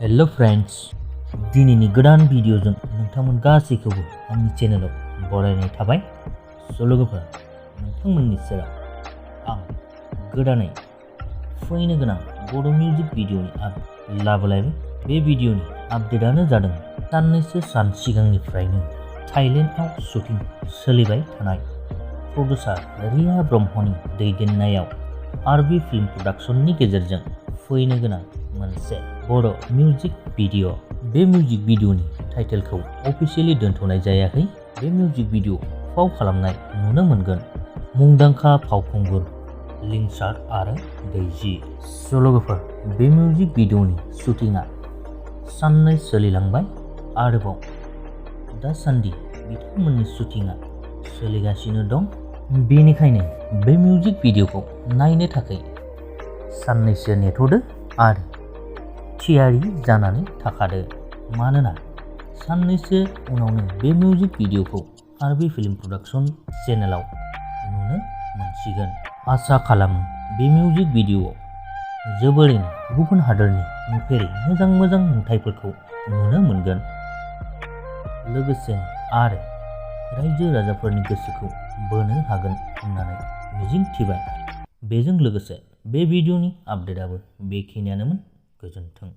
Hello friends, दिनैनि गोदान भिडिअजों नोंथांमोन गासैखौबो आंनि चेनेलाव बरायनाय थाबाय। लोगोफोर, नोंथांमोननि सेराव आं गोदानै फैनो गोनां बड' मिउजिक भिडिअनि आपडेट लाबोलायबाय। बे भिडिअनि आपडेटआनो जादों साननैसो सान सिगांनिफ्रायनो थाइलेण्डआव शुटिं सोलिबाय थानाय प्रडिउसार रिया ब्रह्मनि दैदेननायाव आरबि फिल्म प्रडाक्शननि गेजेरजों फैनो गोनां मोनसे बड' मिउजिक भिडिअ। बे मिउजिक भिडिअनि टाइटेलखौ अफिसियेलि दोनथ'नाय जायाखै। बे मिउजिक भिडिअ फाव खालामनाय नुनो मोनगोन मुंदांखा फावखुंगुर लिंसार आरो दैजि। लोगोफोर, बे मिउजिक भिडिअनि शुटिंआ साननै सोलिलांबाय। आरोबाव दासान्दि बिथांमोननि शुटिंआ सोलिगासिनो दं। बेनिखायनो बे मिउजिक भिडिअखौ नायनो थाखाय साननैसो नेथ'दो आरो थियारि जानानै थाखादो। मानोना साननैसो उनावनो बे मिउजिक भिडिअखौ आरबि फिल्म प्रडाक्शन चेनेलाव नुनो मोनसिगोन। आसा खालामो बे मिउजिक भिडिअआव जोबोरैनो गुबुन हादोरनि नुफेरै मोजां नुथायफोरखौ नुनो मोनगोन। लोगोसे आरो रायजो राजाफोरनि गोसोखौ बोनो हागोन होननानै मिजिंथिबाय। बेजों लोगोसे बे भिडिअनि आपडेटआबो बेखिनियानोमोन। गोजोन्थों।